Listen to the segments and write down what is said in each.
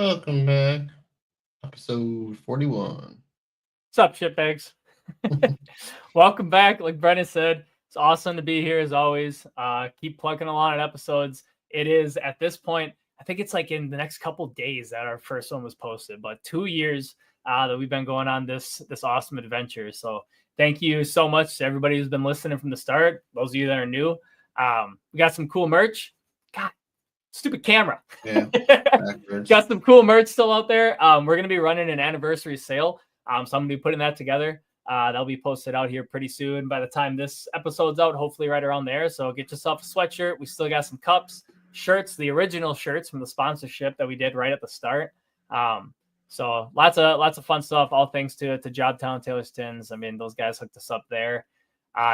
Welcome back. Episode 41. What's up, shitbags? Welcome back. Like Brennan said, it's awesome to be here as always. Keep plugging along at episodes. It is at this point, I think it's like in the next couple days that our first one was posted, but 2 years that we've been going on this awesome adventure. So thank you so much to everybody who's been listening from the start. Those of you that are new, we got some cool merch. God, stupid camera. Yeah. Got some cool merch still out there. We're going to be running an anniversary sale. So I'm going to be putting that together. That'll be posted out here pretty soon. By the time this episode's out, hopefully right around there. So get yourself a sweatshirt. We still got some cups, shirts, the original shirts from the sponsorship that we did right at the start. So lots of fun stuff. All thanks to Jobtown Taylor Stins. I mean, those guys hooked us up there.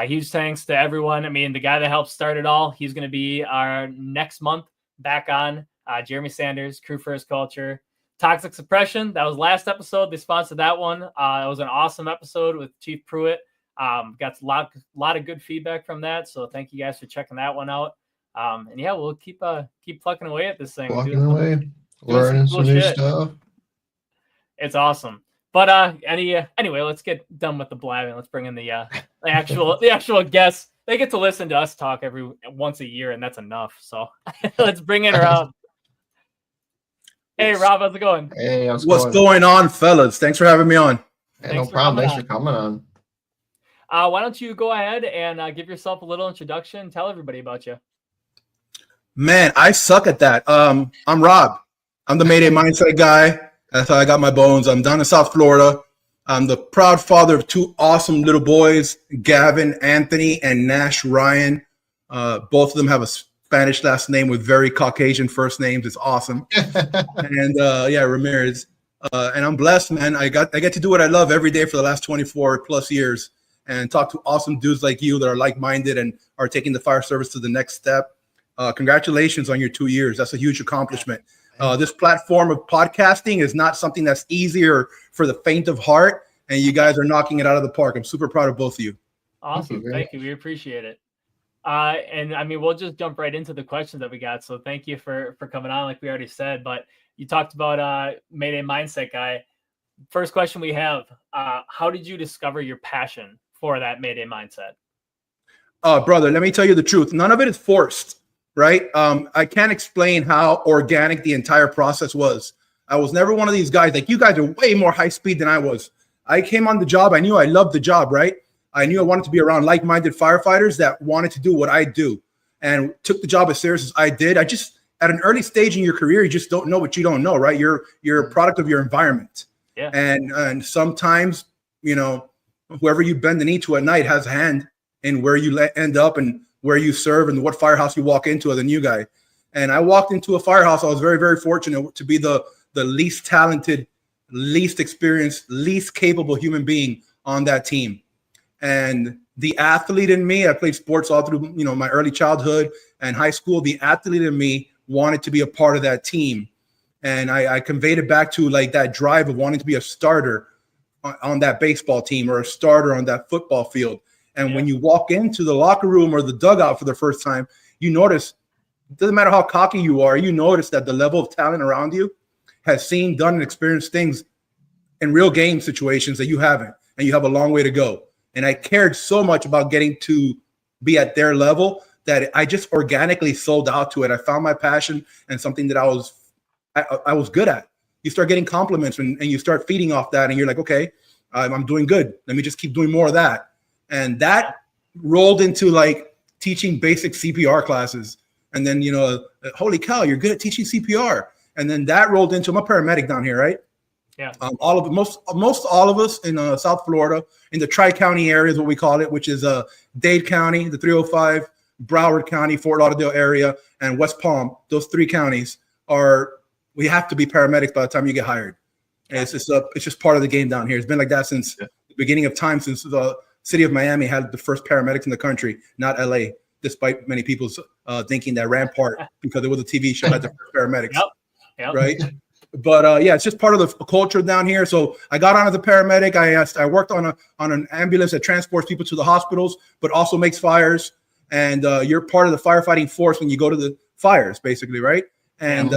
Huge thanks to everyone. I mean, the guy that helped start it all, he's going to be our next month back on. Jeremy Sanders, Crew First Culture. Toxic Suppression, that was last episode. They sponsored that one. It was an awesome episode with Chief Pruitt. Got a lot of good feedback from that. So thank you guys for checking that one out. And yeah, we'll keep plucking away at this thing. Learning some new stuff. It's awesome. But anyway, let's get done with the blabbing. Let's bring in the actual guests. They get to listen to us talk once a year, and that's enough. So let's bring in Rob. Hey, Rob, how's it going? Hey, what's going on, fellas? Thanks for having me on. Hey, no problem. Thanks for coming on. Why don't you go ahead and give yourself a little introduction? Tell everybody about you. Man, I suck at that. I'm Rob. I'm the Mayday Mindset guy. That's how I got my bones. I'm down in South Florida. I'm the proud father of two awesome little boys, Gavin Anthony and Nash Ryan. Both of them have a Spanish last name with very Caucasian first names. It's awesome. And Ramirez. And I'm blessed, man. I get to do what I love every day for the last 24 plus years and talk to awesome dudes like you that are like-minded and are taking the fire service to the next step. Congratulations on your 2 years. That's a huge accomplishment. This platform of podcasting is not something that's easier for the faint of heart, and you guys are knocking it out of the park. I'm super proud of both of you. Awesome. Thank you. We appreciate it. And I mean, we'll just jump right into the questions that we got. So thank you for coming on, like we already said. But you talked about Mayday Mindset guy. First question we have, how did you discover your passion for that Mayday Mindset? Brother, let me tell you the truth. None of it is forced, right? I can't explain how organic the entire process was. I was never one of these guys. Like, you guys are way more high speed than I was. I came on the job. I knew I loved the job, right? I knew I wanted to be around like-minded firefighters that wanted to do what I do and took the job as serious as I did. At an early stage in your career, you just don't know what you don't know, right? You're a product of your environment. Yeah. And sometimes, whoever you bend the knee to at night has a hand in where you end up and where you serve and what firehouse you walk into as a new guy. And I walked into a firehouse. I was very, very fortunate to be the least talented, least experienced, least capable human being on that team. And the athlete in me, I played sports all through, my early childhood and high school. The athlete in me wanted to be a part of that team. And I conveyed it back to like that drive of wanting to be a starter on that baseball team or a starter on that football field. And when you walk into the locker room or the dugout for the first time, you notice, it doesn't matter how cocky you are, you notice that the level of talent around you has seen, done, and experienced things in real game situations that you haven't, and you have a long way to go. And I cared so much about getting to be at their level that I just organically sold out to it. I found my passion and something that I was good at. You start getting compliments and you start feeding off that, and you're like, okay, I'm doing good. Let me just keep doing more of that. And that rolled into like teaching basic CPR classes. And then, holy cow, you're good at teaching CPR. And then that rolled into, I'm a paramedic down here, right? Yeah. Most all of us in South Florida, in the Tri-County area is what we call it, which is Dade County, the 305, Broward County, Fort Lauderdale area, and West Palm. Those three counties we have to be paramedics by the time you get hired. And it's just part of the game down here. It's been like that since the beginning of time, since the city of Miami had the first paramedics in the country, not LA, despite many people's thinking that Rampart, because it was a TV show, had the first paramedics. Yep. Right? But it's just part of the culture down here. So I got on as a paramedic. I worked on an ambulance that transports people to the hospitals, but also makes fires. And you're part of the firefighting force when you go to the fires, basically, right? And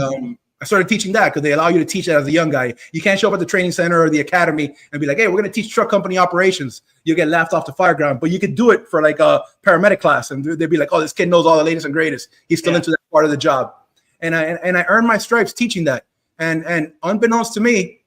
I started teaching that because they allow you to teach that as a young guy. You can't show up at the training center or the academy and be like, hey, we're going to teach truck company operations. You get laughed off the fire ground, but you could do it for like a paramedic class. And they'd be like, oh, this kid knows all the latest and greatest. He's still into that part of the job. And I earned my stripes teaching that. And unbeknownst to me,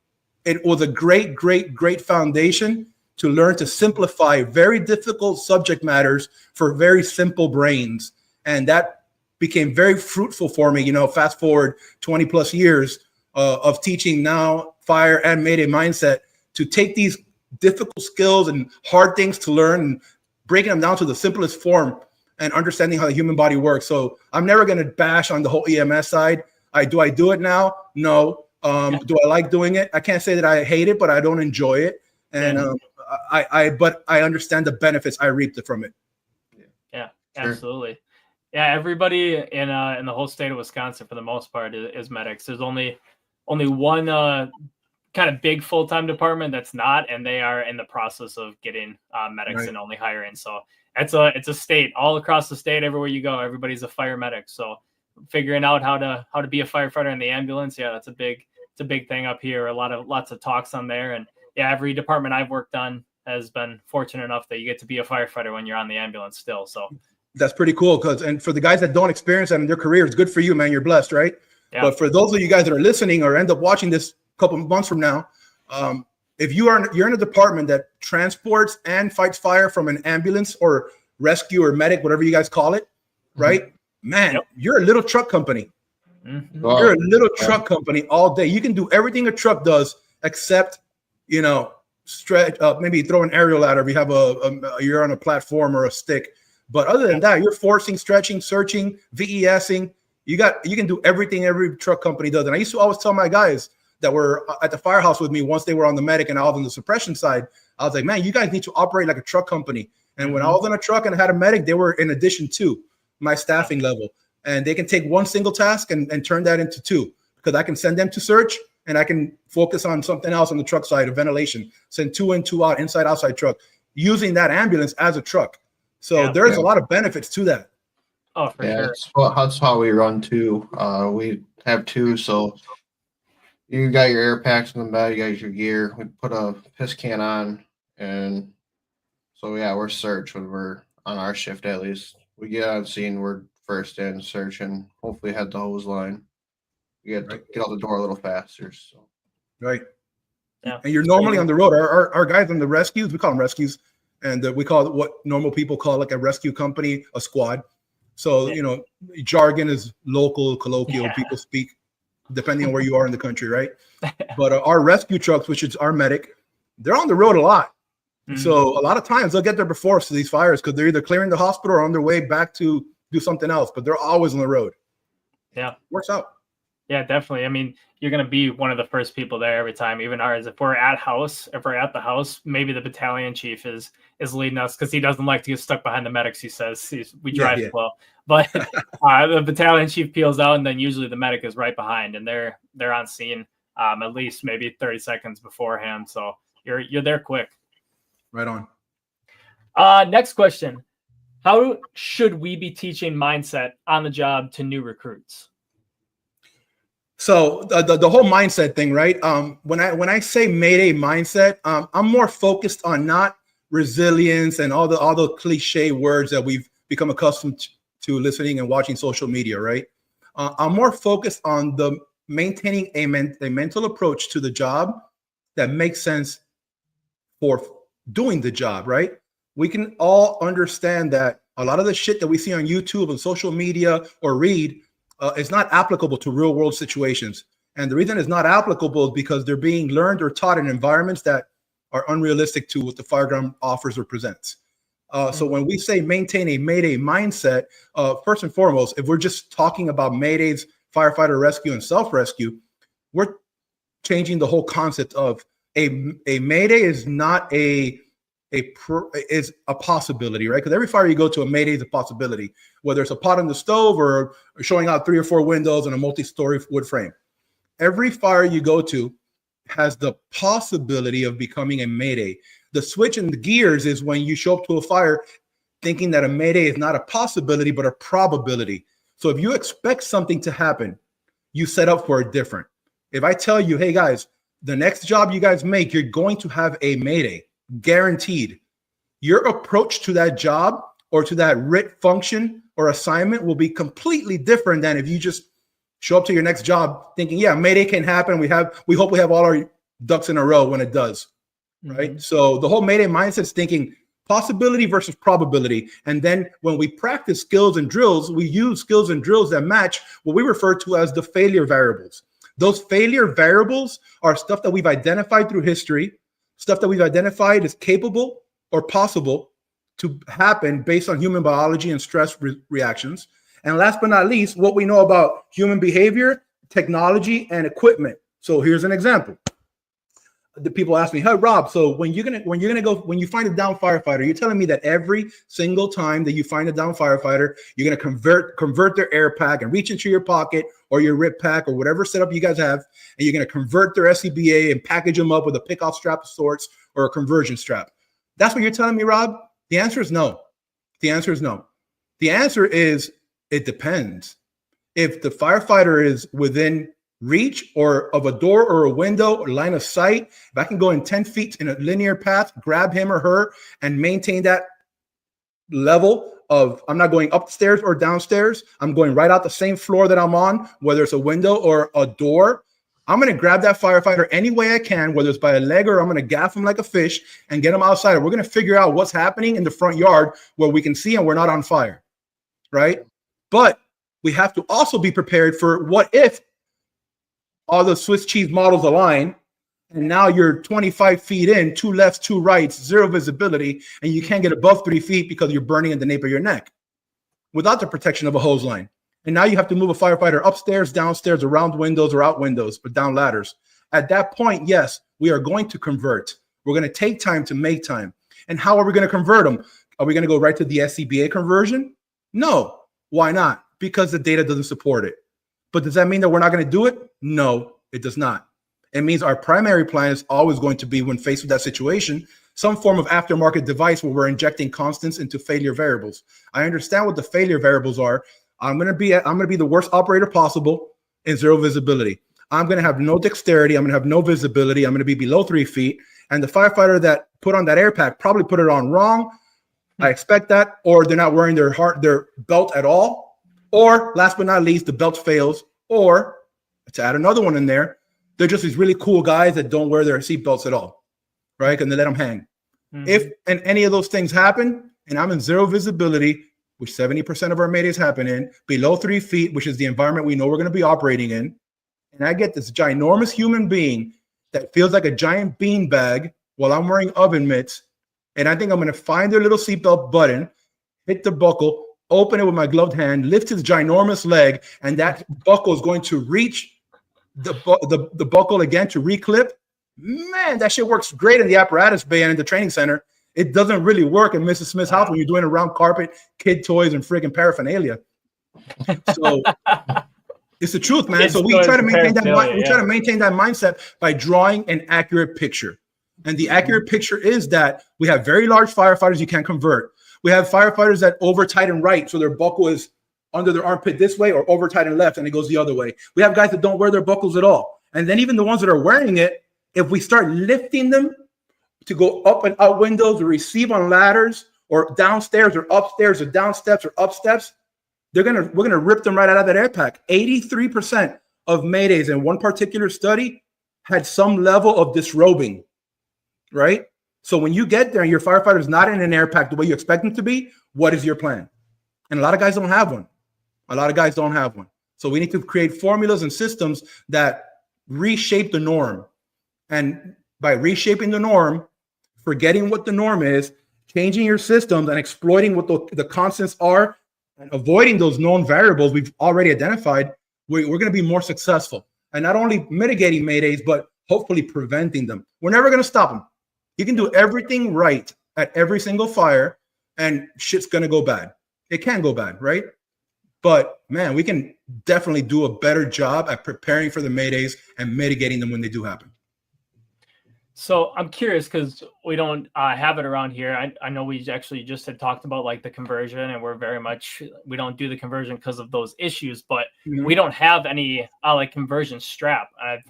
it was a great foundation to learn to simplify very difficult subject matters for very simple brains. And that became very fruitful for me, fast forward 20 plus years of teaching now fire and Mayday Mindset, to take these difficult skills and hard things to learn and breaking them down to the simplest form and understanding how the human body works. So I'm never going to bash on the whole EMS side. Do I do it now? No. Do I like doing it? I can't say that I hate it, but I don't enjoy it. And but I understand the benefits I reaped from it. Yeah, absolutely. Yeah, everybody in the whole state of Wisconsin, for the most part, is medics. There's only one kind of big full-time department that's not, and they are in the process of getting medics and only hiring. So it's a state all across the state. Everywhere you go, everybody's a fire medic. So figuring out how to be a firefighter in the ambulance, that's a big thing up here. Lots of talks on there, and every department I've worked on has been fortunate enough that you get to be a firefighter when you're on the ambulance still. So. That's pretty cool. And for the guys that don't experience that in their career, it's good for you, man. You're blessed, right? Yeah. But for those of you guys that are listening or end up watching this a couple of months from now, if you're in a department that transports and fights fire from an ambulance or rescue or medic, whatever you guys call it, right? Man, you're a little truck company. Mm-hmm. You're a little truck company all day. You can do everything a truck does except, stretch, maybe throw an aerial ladder if you have you're on a platform or a stick. But other than that, you're forcing, stretching, searching, VESing. You can do everything every truck company does. And I used to always tell my guys that were at the firehouse with me once they were on the medic and I was on the suppression side, I was like, man, you guys need to operate like a truck company. And when I was on a truck and I had a medic, they were in addition to my staffing level. And they can take one single task and turn that into two, because I can send them to search and I can focus on something else on the truck side of ventilation, send 2 in, 2 out, inside, outside truck, using that ambulance as a truck. So there's a lot of benefits to that. Oh, for sure. That's how we run too. We have 2. So you got your air packs in the bag, you got your gear. We put a piss can on. And so, we're search when we're on our shift at least. We get on scene, we're first in searching, hopefully head the hose line. You get to get out the door a little faster. So. Right. Yeah. And you're normally on the road. Our guys on the rescues, we call them rescues. And we call it what normal people call like a rescue company, a squad. So, jargon is local, colloquial. People speak depending on where you are in the country, right? But our rescue trucks, which is our medic, they're on the road a lot. Mm-hmm. So a lot of times they'll get there before us to these fires because they're either clearing the hospital or on their way back to do something else. But they're always on the road. Yeah. Works out. Yeah, definitely. I mean, you're going to be one of the first people there every time, even ours. If we're at the house, maybe the battalion chief is leading us because he doesn't like to get stuck behind the medics. He says we drive slow, but the battalion chief peels out, and then usually the medic is right behind, and they're on scene at least maybe 30 seconds beforehand. So you're there quick. Right on. Next question: how should we be teaching mindset on the job to new recruits? So the whole mindset thing, right? When I say Mayday Mindset, I'm more focused on not resilience and all the cliche words that we've become accustomed to listening and watching social media, right? I'm more focused on the maintaining a mental approach to the job that makes sense for doing the job, right? We can all understand that a lot of the shit that we see on YouTube and social media or read is not applicable to real world situations. And the reason it's not applicable is because they're being learned or taught in environments that are unrealistic to what the fireground offers or presents. So when we say maintain a Mayday mindset, first and foremost, if we're just talking about Maydays, firefighter rescue and self-rescue, we're changing the whole concept of a Mayday is not is a possibility, right? Because every fire you go to, a Mayday is a possibility, whether it's a pot on the stove or showing out 3 or 4 windows and a multi-story wood frame. Every fire you go to has the possibility of becoming a Mayday. The switch in the gears is when you show up to a fire thinking that a Mayday is not a possibility, but a probability. So if you expect something to happen, you set up for it different. If I tell you, hey guys, the next job you guys make, you're going to have a Mayday, guaranteed. Your approach to that job or to that RIT function or assignment will be completely different than if you just show up to your next job thinking, yeah, Mayday can happen. We hope we have all our ducks in a row when it does, right? Mm-hmm. So the whole Mayday mindset is thinking possibility versus probability. And then when we practice skills and drills, we use skills and drills that match what we refer to as the failure variables. Those failure variables are stuff that we've identified through history, stuff that we've identified as capable or possible to happen based on human biology and stress reactions. And last but not least, what we know about human behavior, technology, and equipment. So here's an example. The people ask me, "Hey, Rob, so when you find a down firefighter, you're telling me that every single time that you find a down firefighter, you're gonna convert their air pack and reach into your pocket or your RIP pack or whatever setup you guys have, and you're gonna convert their SCBA and package them up with a pick-off strap of sorts or a conversion strap? That's what you're telling me, Rob?" The answer is no. The answer is no. The answer is it depends. If the firefighter is within reach or of a door or a window or line of sight, if I can go in 10 feet in a linear path, grab him or her and maintain that level of, I'm not going upstairs or downstairs, I'm going right out the same floor that I'm on, whether it's a window or a door, I'm going to grab that firefighter any way I can, whether it's by a leg or I'm going to gaff him like a fish and get him outside. We're going to figure out what's happening in the front yard where we can see and we're not on fire, right? But we have to also be prepared for what if all the Swiss cheese models align, and now you're 25 feet in, 2 lefts, 2 rights, 0 visibility, and you can't get above 3 feet because you're burning in the nape of your neck without the protection of a hose line. And now you have to move a firefighter upstairs, downstairs, around windows or out windows, or down ladders. At that point, yes, we are going to convert. We're going to take time to make time. And how are we going to convert them? Are we going to go right to the SCBA conversion? No. Why not? Because the data doesn't support it. But does that mean that we're not going to do it? No, it does not. It means our primary plan is always going to be, when faced with that situation, some form of aftermarket device where we're injecting constants into failure variables. I understand what the failure variables are. I'm going to be the worst operator possible in 0 visibility. I'm going to have no dexterity. I'm going to have no visibility. I'm going to be below 3 feet. And the firefighter that put on that air pack probably put it on wrong. I expect that, or they're not wearing their belt at all. Or last but not least, the belt fails. Or to add another one in there, they're just these really cool guys that don't wear their seatbelts at all, right? And they let them hang. Mm-hmm. If and any of those things happen, and I'm in 0 visibility, which 70% of our Maydays happen in, below 3 feet, which is the environment we know we're going to be operating in, and I get this ginormous human being that feels like a giant bean bag while I'm wearing oven mitts, and I think I'm going to find their little seatbelt button, hit the buckle, open it with my gloved hand, lift his ginormous leg, and that buckle is going to reach the buckle again to reclip. Man, that shit works great in the apparatus bay and in the training center. It doesn't really work in Mrs. Smith's house when you're doing around carpet, kid toys, and freaking paraphernalia. So it's the truth, man. So we try to maintain that. We try to maintain that mindset by drawing an accurate picture. And the accurate picture is that we have very large firefighters you can't convert. We have firefighters that over tighten right, so their buckle is under their armpit this way, or over tighten left, and it goes the other way. We have guys that don't wear their buckles at all. And then even the ones that are wearing it, if we start lifting them to go up and out windows or receive on ladders or downstairs or upstairs or down steps or up steps, we're gonna rip them right out of that air pack. 83% of Maydays in one particular study had some level of disrobing, right? So when you get there and your firefighter is not in an air pack the way you expect them to be, what is your plan? And a lot of guys don't have one. So we need to create formulas and systems that reshape the norm. And by reshaping the norm, forgetting what the norm is, changing your systems and exploiting what the constants are, and avoiding those known variables we've already identified, we're going to be more successful. And not only mitigating Maydays, but hopefully preventing them. We're never going to stop them. You can do everything right at every single fire, and shit's going to go bad. It can go bad, right? But, man, we can definitely do a better job at preparing for the Maydays and mitigating them when they do happen. So I'm curious because we don't have it around here. I know we actually just had talked about like the conversion, and we don't do the conversion because of those issues, but we don't have any like conversion strap.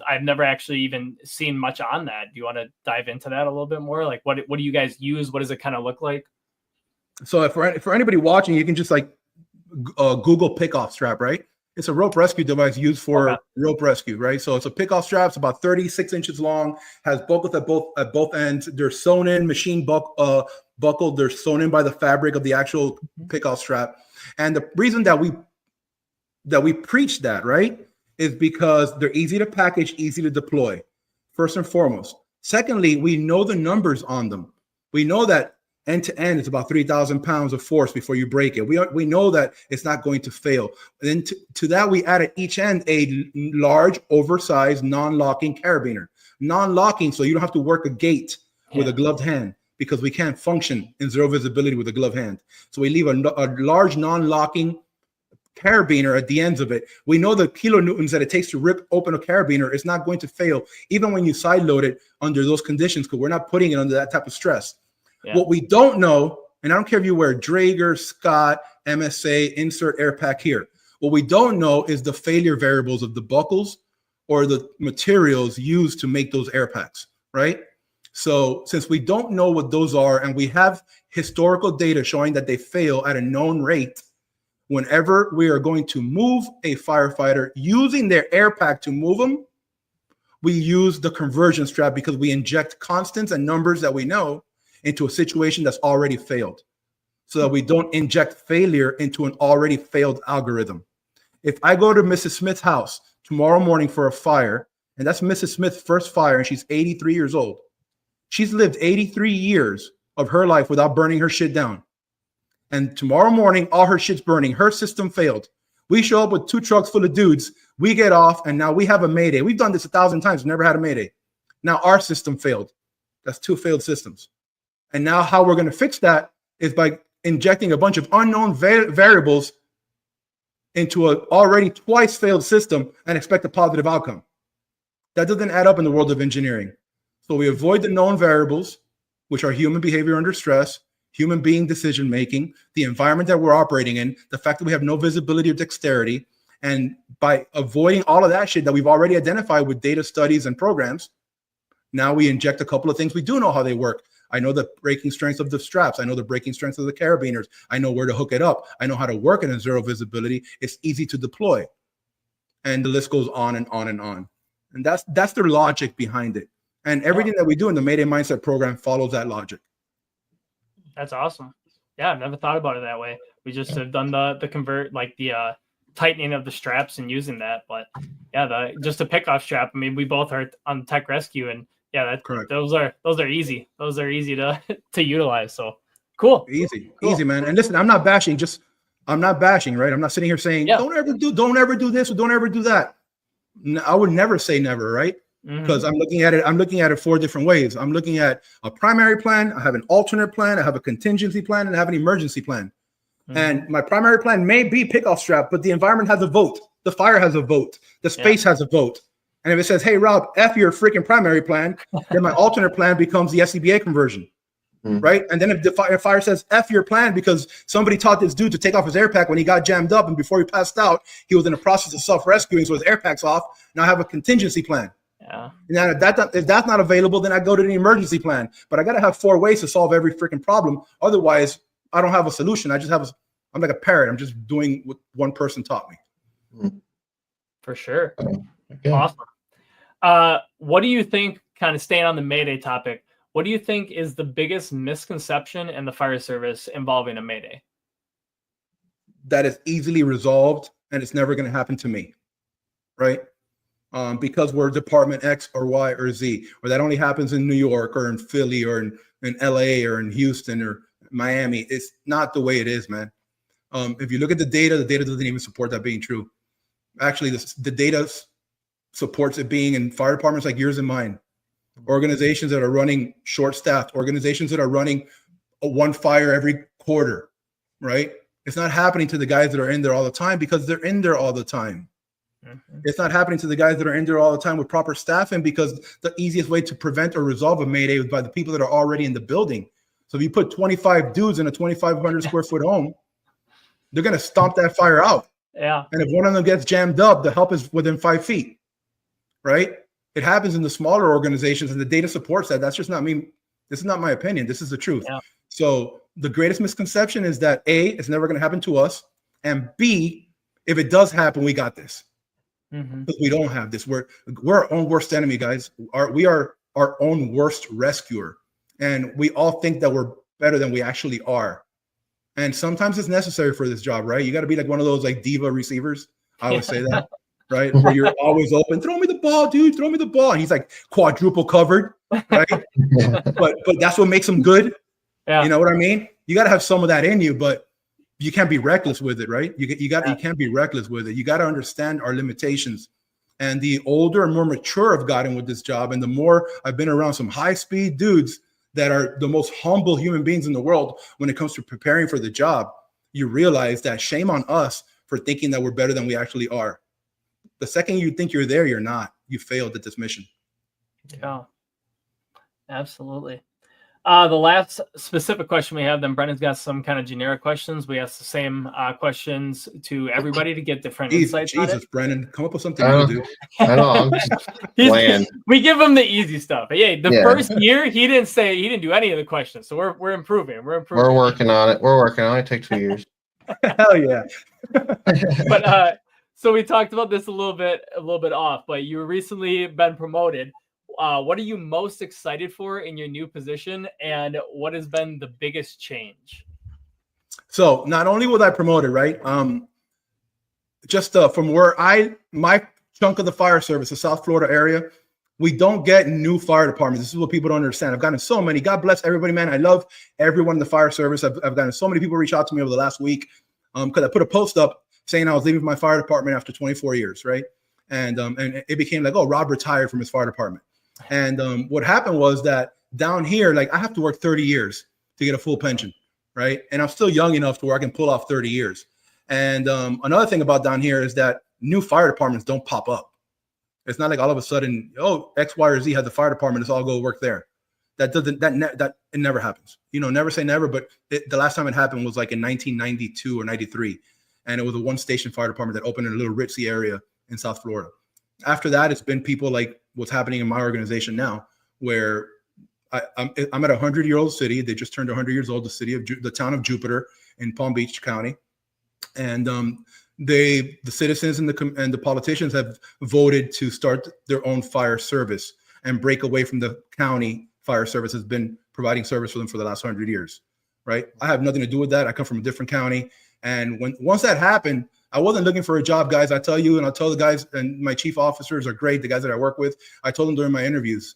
I've never actually even seen much on that. Do you want to dive into that a little bit more? Like what do you guys use? What does it kind of look like? So for anybody watching, you can just like Google pickoff strap, right? It's a rope rescue device used for rope rescue, right? So it's a pickoff strap. It's about 36 inches long, has buckles at both ends. They're sewn in, machine buckled. They're sewn in by the fabric of the actual pickoff strap. And the reason that we preach that, right, is because they're easy to package, easy to deploy, first and foremost. Secondly, we know the numbers on them. We know that end to end, it's about 3,000 pounds of force before you break it. We know that it's not going to fail. And then to that, we add at each end a large, oversized, non-locking carabiner. Non-locking, so you don't have to work a gate with a gloved hand, because we can't function in zero visibility with a gloved hand. So we leave a large non-locking carabiner at the ends of it. We know the kilonewtons that it takes to rip open a carabiner is not going to fail, even when you side load it under those conditions, because we're not putting it under that type of stress. Yeah. What we don't know, and I don't care if you wear Draeger, Scott, MSA, insert air pack here. What we don't know is the failure variables of the buckles or the materials used to make those air packs, right? So since we don't know what those are, and we have historical data showing that they fail at a known rate, whenever we are going to move a firefighter using their air pack to move them, we use the conversion strap, because we inject constants and numbers that we know into a situation that's already failed, so that we don't inject failure into an already failed algorithm. If I go to Mrs. Smith's house tomorrow morning for a fire, and that's Mrs. Smith's first fire, and she's 83 years old. She's lived 83 years of her life without burning her shit down. And tomorrow morning, all her shit's burning. Her system failed. We show up with 2 trucks full of dudes. We get off, and now we have a Mayday. We've done this 1,000 times. We've never had a Mayday. Now our system failed. That's 2 failed systems. And now how we're going to fix that is by injecting a bunch of unknown variables into an already twice failed system and expect a positive outcome. That doesn't add up in the world of engineering. So we avoid the known variables, which are human behavior under stress, human being decision-making, the environment that we're operating in, the fact that we have no visibility or dexterity. And by avoiding all of that shit that we've already identified with data studies and programs, now we inject a couple of things we do know how they work. I know the breaking strength of the straps. I know the breaking strength of the carabiners. I know where to hook it up. I know how to work in a zero visibility. It's easy to deploy. And the list goes on and on and on. And that's their logic behind it. And everything that we do in the Mayday Mindset program follows that logic. That's awesome. Yeah, I've never thought about it that way. We just have done the convert, like the tightening of the straps and using that. But yeah, just a pickoff strap. I mean, we both are on tech rescue, and yeah, that's correct. Those are easy. Those are easy to utilize. So cool. Easy, man. And listen, I'm not bashing, right? I'm not sitting here saying, don't ever do this or don't ever do that. I would never say never, right? Because I'm looking at it 4 different ways. I'm looking at a primary plan, I have an alternate plan, I have a contingency plan, and I have an emergency plan. And my primary plan may be pickoff strap, but the environment has a vote. The fire has a vote. The space has a vote. And if it says, hey, Rob, F your freaking primary plan, then my alternate plan becomes the SCBA conversion, right? And then if the fire says F your plan because somebody taught this dude to take off his air pack when he got jammed up, and before he passed out, he was in the process of self-rescuing, so his air pack's off. Now I have a contingency plan. Yeah. Now if that's not available, then I go to the emergency plan. But I got to have 4 ways to solve every freaking problem. Otherwise, I don't have a solution. I'm like a parrot. I'm just doing what one person taught me. For sure. Okay. Awesome. What do you think, kind of staying on the Mayday topic, what do you think is the biggest misconception in the fire service involving a Mayday? That is easily resolved, and it's never going to happen to me, right? Because we're Department X or Y or Z, or that only happens in New York or in Philly or in LA or in Houston or Miami. It's not the way it is, man. If you look at the data doesn't even support that being true. Actually, the data supports it being in fire departments like yours and mine, organizations that are running short-staffed, organizations that are running one fire every quarter, right? It's not happening to the guys that are in there all the time because they're in there all the time. Mhm. It's not happening to the guys that are in there all the time with proper staffing, because the easiest way to prevent or resolve a Mayday is by the people that are already in the building. So if you put 25 dudes in a 2,500 square foot home, they're going to stomp that fire out. Yeah. And if one of them gets jammed up, the help is within 5 feet, right? It happens in the smaller organizations, and the data supports that. That's just not me. This is not my opinion. This is the truth. Yeah. So the greatest misconception is that A, it's never going to happen to us, and B, if it does happen, we got this. Mhm. But we don't have this. We're our own worst enemy, guys. We are our own worst rescuer, and we all think that we're better than we actually are. And sometimes it's necessary for this job, right? You got to be like one of those like diva receivers. I always say that, right? Where you're always open. Throw me the ball, dude. Throw me the ball. And he's like quadruple covered, right? but that's what makes him good. Yeah. You know what I mean? You got to have some of that in you, but you can't be reckless with it, right? You can't be reckless with it. You got to understand our limitations. And the older and more mature I've gotten with this job, and the more I've been around some high-speed dudes that are the most humble human beings in the world when it comes to preparing for the job, you realize that shame on us for thinking that we're better than we actually are. The second you think you're there, you're not. You failed at this mission. Yeah, absolutely. The last specific question we have, then Brendan's got some kind of generic questions. We ask the same questions to everybody to get different insights on Jesus, it. Brendan, come up with something new, dude. I know. I'm just bland. We give him the easy stuff. But yeah, Yeah. first year he didn't do any of the questions. So we're improving. We're improving. We're working on it. We're working on it. It takes 2 years. Hell yeah. But so we talked about this a little bit off, but you recently been promoted. What are you most excited for in your new position, and what has been the biggest change? So not only was I promoted, right? Just from where my chunk of the fire service, the South Florida area, we don't get new fire departments. This is what people don't understand. I've gotten so many. God bless everybody, man. I love everyone in the fire service. I've gotten so many people reach out to me over the last week because I put a post up saying I was leaving my fire department after 24 years, right? And it became like, oh, Rob retired from his fire department. And what happened was that down here, like I have to work 30 years to get a full pension, right? And I'm still young enough to where I can pull off 30 years. And another thing about down here is that new fire departments don't pop up. It's not like all of a sudden, oh, X, Y, or Z has a fire department. Let's all go work there. That it never happens. You know, never say never. But the last time it happened was like in 1992 or 93, and it was a one-station fire department that opened in a little ritzy area in South Florida. After that, it's been people like what's happening in my organization now, where I'm at a 100-year-old city. They just turned 100 years old. The town of Jupiter in Palm Beach County, and the citizens and the politicians have voted to start their own fire service and break away from the county fire service has been providing service for them for the last 100 years. Right? I have nothing to do with that. I come from a different county, and once that happened, I wasn't looking for a job, guys. I tell you, and I'll tell the guys, and my chief officers are great, the guys that I work with. I told them during my interviews,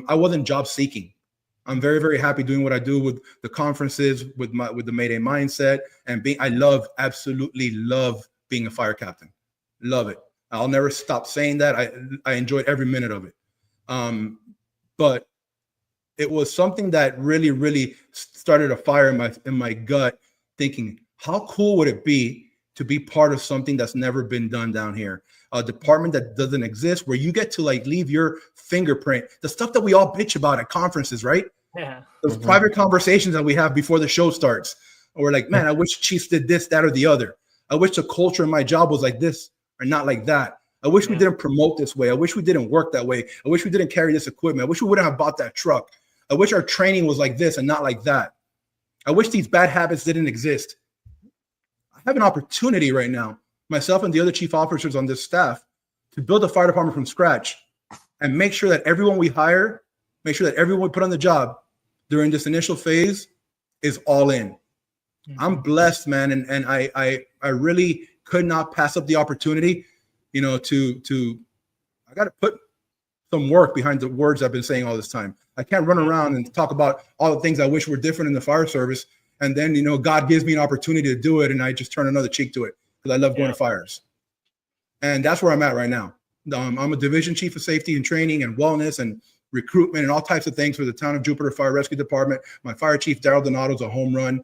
I wasn't job seeking. I'm very, very happy doing what I do with the conferences, with the Mayday Mindset, and absolutely love being a fire captain. Love it. I'll never stop saying that. I enjoyed every minute of it. But it was something that really, really started a fire in my gut, thinking, how cool would it be to be part of something that's never been done down here, a department that doesn't exist, where you get to like leave your fingerprint, the stuff that we all bitch about at conferences, right? Yeah. Those private conversations that we have before the show starts. We're like, man, I wish Chiefs did this, that, or the other. I wish the culture in my job was like this or not like that. I wish we didn't promote this way. I wish we didn't work that way. I wish we didn't carry this equipment. I wish we wouldn't have bought that truck. I wish our training was like this and not like that. I wish these bad habits didn't exist. I have an opportunity right now, myself and the other chief officers on this staff, to build a fire department from scratch and make sure that everyone we hire, make sure that everyone we put on the job during this initial phase is all in. I'm blessed, man, and I really could not pass up the opportunity, you know, I got to put some work behind the words I've been saying all this time. I can't run around and talk about all the things I wish were different in the fire service, and then, you know, God gives me an opportunity to do it, and I just turn another cheek to it because I love going to fires. And that's where I'm at right now. I'm a division chief of safety and training and wellness and recruitment and all types of things for the town of Jupiter Fire Rescue Department. My fire chief, Daryl Donato, is a home run.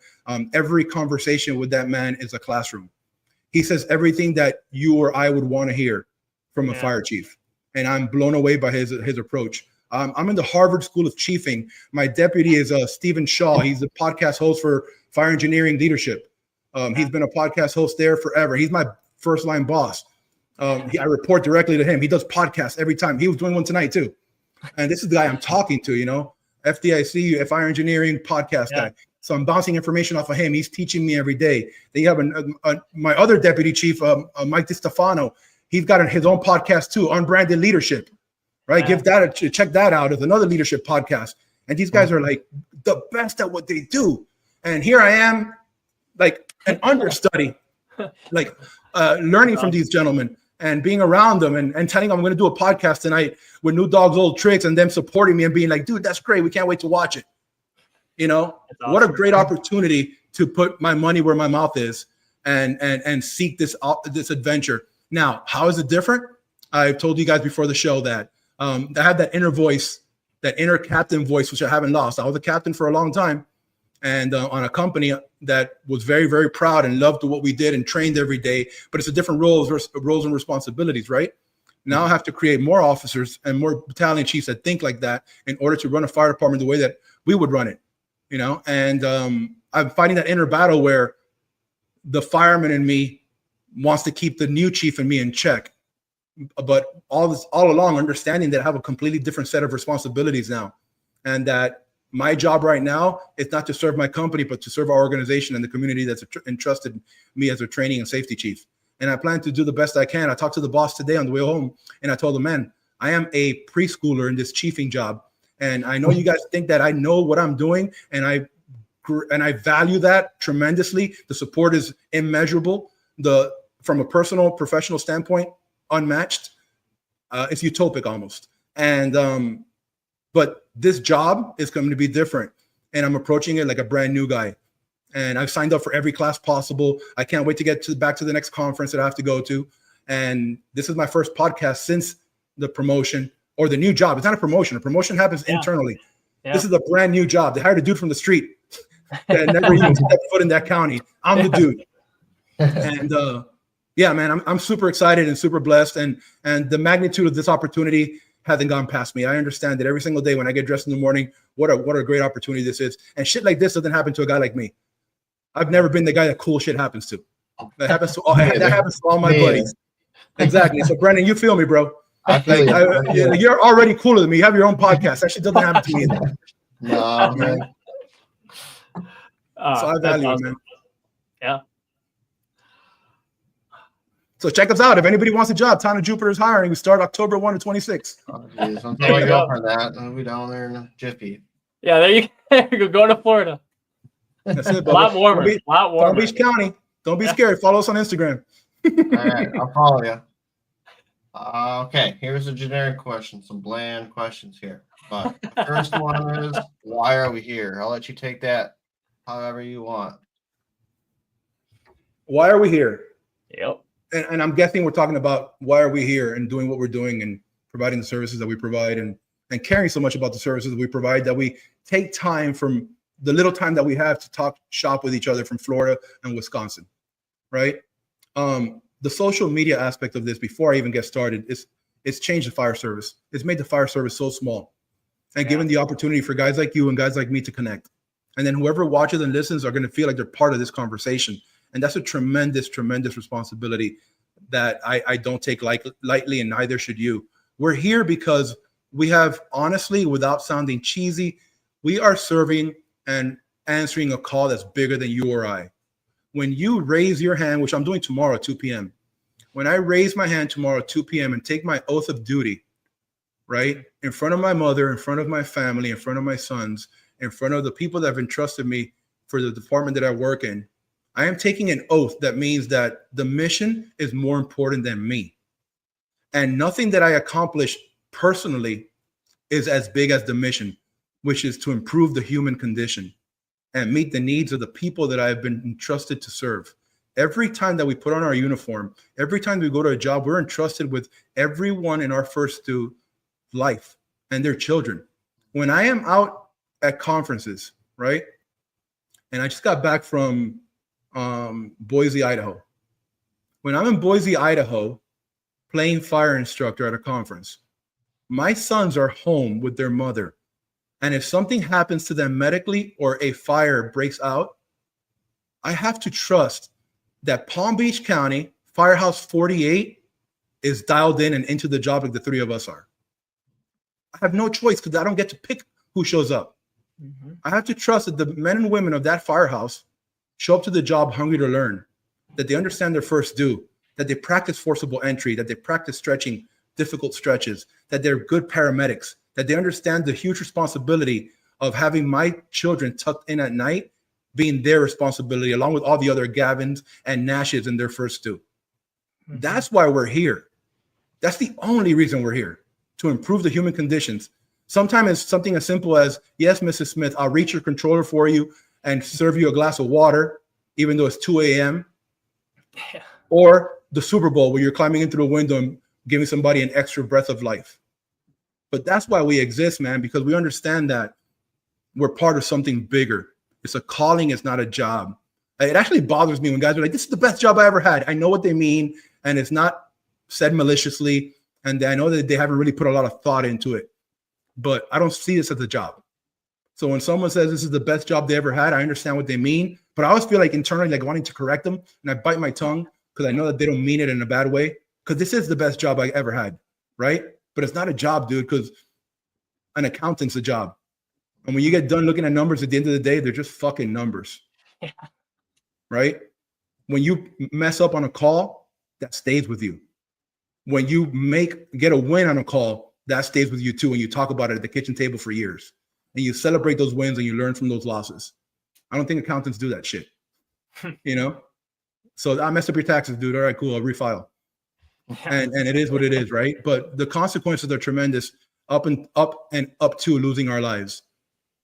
Every conversation with that man is a classroom. He says everything that you or I would want to hear. from a fire chief, and I'm blown away by his approach. I'm in the Harvard School of Chiefing. My deputy is Stephen Shaw. He's a podcast host for Fire Engineering Leadership. He's been a podcast host there forever. He's my first line boss. I report directly to him. He does podcasts every time. He was doing one tonight too. And this is the guy I'm talking to, FDIC, Fire Engineering podcast guy. So I'm bouncing information off of him. He's teaching me every day. Then you have my other deputy chief, Mike DiStefano. He's got his own podcast too, Unbranded Leadership, right? Check that out. It's another leadership podcast. And these guys are like the best at what they do. And here I am, like an understudy, like learning from these gentlemen and being around them and telling them I'm going to do a podcast tonight with New Dog's Old Tricks, and them supporting me and being like, dude, that's great. We can't wait to watch it. Awesome. What a great opportunity to put my money where my mouth is and seek this adventure. Now, how is it different? I've told you guys before the show that I had that inner voice, that inner captain voice, which I haven't lost. I was a captain for a long time, and on a company that was very, very proud and loved what we did and trained every day. But it's a different roles and responsibilities, right? Now I have to create more officers and more battalion chiefs that think like that in order to run a fire department the way that we would run it, And I'm fighting that inner battle where the fireman in me wants to keep the new chief in me in check. But all along, understanding that I have a completely different set of responsibilities now, and that my job right now is not to serve my company, but to serve our organization and the community that's entrusted me as a training and safety chief. And I plan to do the best I can. I talked to the boss today on the way home, and I told him, man, I am a preschooler in this chiefing job. And I know you guys think that I know what I'm doing, and I value that tremendously. The support is immeasurable. From a personal, professional standpoint, unmatched. It's utopic almost. And but this job is going to be different, and I'm approaching it like a brand new guy. And I've signed up for every class possible. I can't wait to get back to the next conference that I have to go to. And this is my first podcast since the promotion or the new job. It's not a promotion. A promotion happens internally. Yeah. This is a brand new job. They hired a dude from the street that never even stepped foot in that county. I'm the dude. And yeah, man, I'm super excited and super blessed. And the magnitude of this opportunity hasn't gone past me. I understand that every single day when I get dressed in the morning, what a great opportunity this is. And shit like this doesn't happen to a guy like me. I've never been the guy that cool shit happens to. That happens to all my buddies. Exactly. So Brendan, you feel me, bro? You're already cooler than me. You have your own podcast. That shit doesn't happen to me either. No, man. So I value it, man. Yeah. So check us out. If anybody wants a job, Town of Jupiter is hiring. We start October 1 to 26. Oh, geez. Until I go for that, I'll be down there in a jiffy. Yeah, there you go. Go to Florida. That's it, a lot warmer. Palm Beach County. Don't be scared. Follow us on Instagram. All right, I'll follow you. Okay, here's a generic question, some bland questions here. But the first one is, why are we here? I'll let you take that however you want. Why are we here? Yep. And I'm guessing we're talking about why are we here and doing what we're doing and providing the services that we provide and caring so much about the services that we provide that we take time from the little time that we have to talk shop with each other from Florida and Wisconsin, right? The social media aspect of this, before I even get started, it's changed the fire service. It's made the fire service so small and given the opportunity for guys like you and guys like me to connect. And then whoever watches and listens are going to feel like they're part of this conversation. And that's a tremendous, tremendous responsibility that I don't take lightly, and neither should you. We're here because we have, honestly, without sounding cheesy, we are serving and answering a call that's bigger than you or I. When you raise your hand, which I'm doing tomorrow at 2 p.m., when I raise my hand tomorrow at 2 p.m. and take my oath of duty, right, in front of my mother, in front of my family, in front of my sons, in front of the people that have entrusted me for the department that I work in, I am taking an oath that means that the mission is more important than me. And nothing that I accomplish personally is as big as the mission, which is to improve the human condition and meet the needs of the people that I have been entrusted to serve. Every time that we put on our uniform, every time we go to a job, we're entrusted with everyone in our first to life and their children. When I am out at conferences, right? And I just got back from Boise, Idaho. When I'm in Boise, Idaho, playing fire instructor at a conference. My sons are home with their mother. And if something happens to them medically or a fire breaks out, I have to trust that Palm Beach County Firehouse 48 is dialed in and into the job like the three of us are. I have no choice because I don't get to pick who shows up. Mm-hmm. I have to trust that the men and women of that firehouse show up to the job hungry to learn, that they understand their first due, that they practice forcible entry, that they practice stretching difficult stretches, that they're good paramedics, that they understand the huge responsibility of having my children tucked in at night being their responsibility, along with all the other Gavins and Nashes in their first due. Mm-hmm. That's why we're here. That's the only reason we're here, to improve the human conditions. Sometimes it's something as simple as, yes, Mrs. Smith, I'll reach your controller for you and serve you a glass of water, even though it's 2 a.m. Yeah. Or the Super Bowl where you're climbing into the window and giving somebody an extra breath of life. But that's why we exist, man, because we understand that we're part of something bigger. It's a calling, it's not a job. It actually bothers me when guys are like, this is the best job I ever had. I know what they mean, and it's not said maliciously, and I know that they haven't really put a lot of thought into it. But I don't see this as a job. So when someone says this is the best job they ever had, I understand what they mean, but I always feel like internally like wanting to correct them, and I bite my tongue because I know that they don't mean it in a bad way, because this is the best job I ever had, right? But it's not a job, dude, because an accountant's a job. And when you get done looking at numbers at the end of the day, they're just fucking numbers. Yeah. Right? When you mess up on a call, that stays with you. When you get a win on a call, that stays with you too. And you talk about it at the kitchen table for years. And you celebrate those wins and you learn from those losses. I don't think accountants do that shit. You know? So I messed up your taxes, dude. All right, cool. I'll refile. And it is what it is, right? But the consequences are tremendous up to losing our lives.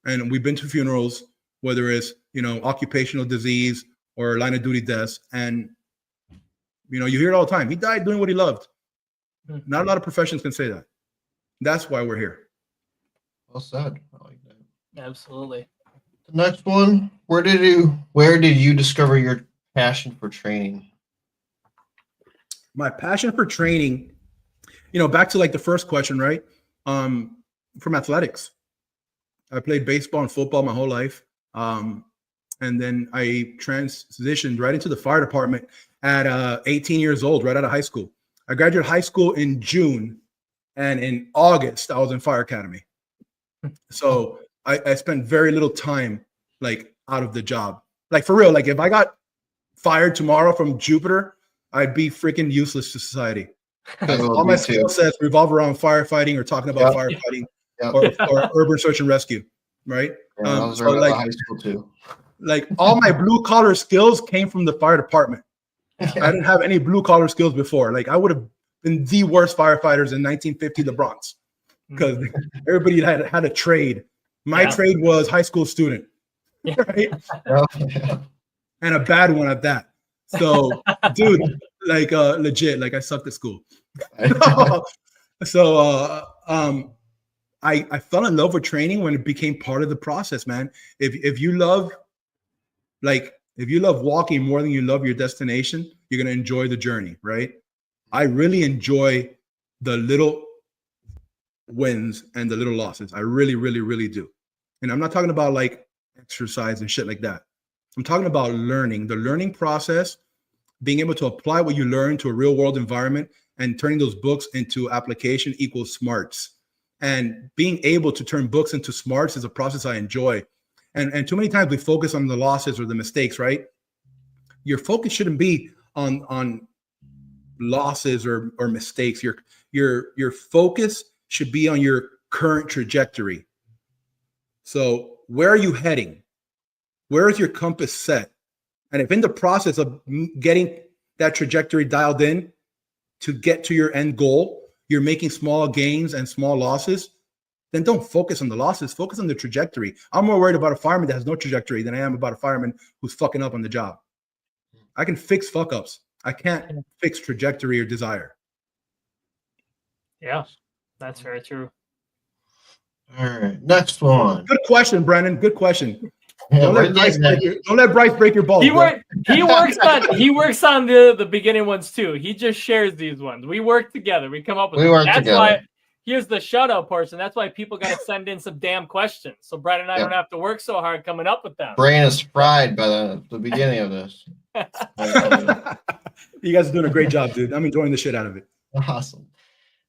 And we've been to funerals, whether it's, occupational disease or line of duty deaths. And, you hear it all the time. He died doing what he loved. Not a lot of professions can say that. That's why we're here. Well said. I like that. Absolutely. The next one, where did you discover your passion for training? My passion for training, back to like the first question, right? From athletics. I played baseball and football my whole life. And then I transitioned right into the fire department at 18 years old, right out of high school. I graduated high school in June, and in August, I was in fire academy. So I spent very little time like out of the job. Like for real, like if I got fired tomorrow from Jupiter, I'd be freaking useless to society. All my skill sets revolve around firefighting or talking about firefighting or urban search and rescue, right? Yeah, I was right out of high school too. Like all my blue collar skills came from the fire department. I didn't have any blue collar skills before. Like I would have been the worst firefighters in 1950, the Bronx, because everybody had a trade. My trade was high school student, right? And a bad one at that. So, dude, like legit, like I sucked at school. So I fell in love with training when it became part of the process, man. If you love walking more than you love your destination, you're gonna enjoy the journey, right? I really enjoy the little wins and the little losses. I really, really, really do. And I'm not talking about like exercise and shit like that. I'm talking about learning, the learning process, being able to apply what you learn to a real world environment and turning those books into application equals smarts. And being able to turn books into smarts is a process I enjoy. And too many times we focus on the losses or the mistakes, right? Your focus shouldn't be on losses or mistakes. Your focus should be on your current trajectory. So where are you heading? Where is your compass set? And if in the process of getting that trajectory dialed in to get to your end goal, you're making small gains and small losses, then don't focus on the losses. Focus on the trajectory. I'm more worried about a fireman that has no trajectory than I am about a fireman who's fucking up on the job. I can fix fuck ups. I can't fix trajectory or desire. Yeah, that's very true. All right, next one. Good question, Brandon. Good question. Yeah, Don't we're let Bryce getting there. break your balls. He bro. works on the beginning ones too. He just shares these ones. We work together. We come up with We them. work That's together. why here's the shout out portion. That's why people got to send in some damn questions. So Brett and I Yep. don't have to work so hard coming up with them. Brain is fried by the beginning of this. You guys are doing a great job, dude. I'm enjoying the shit out of it. Awesome.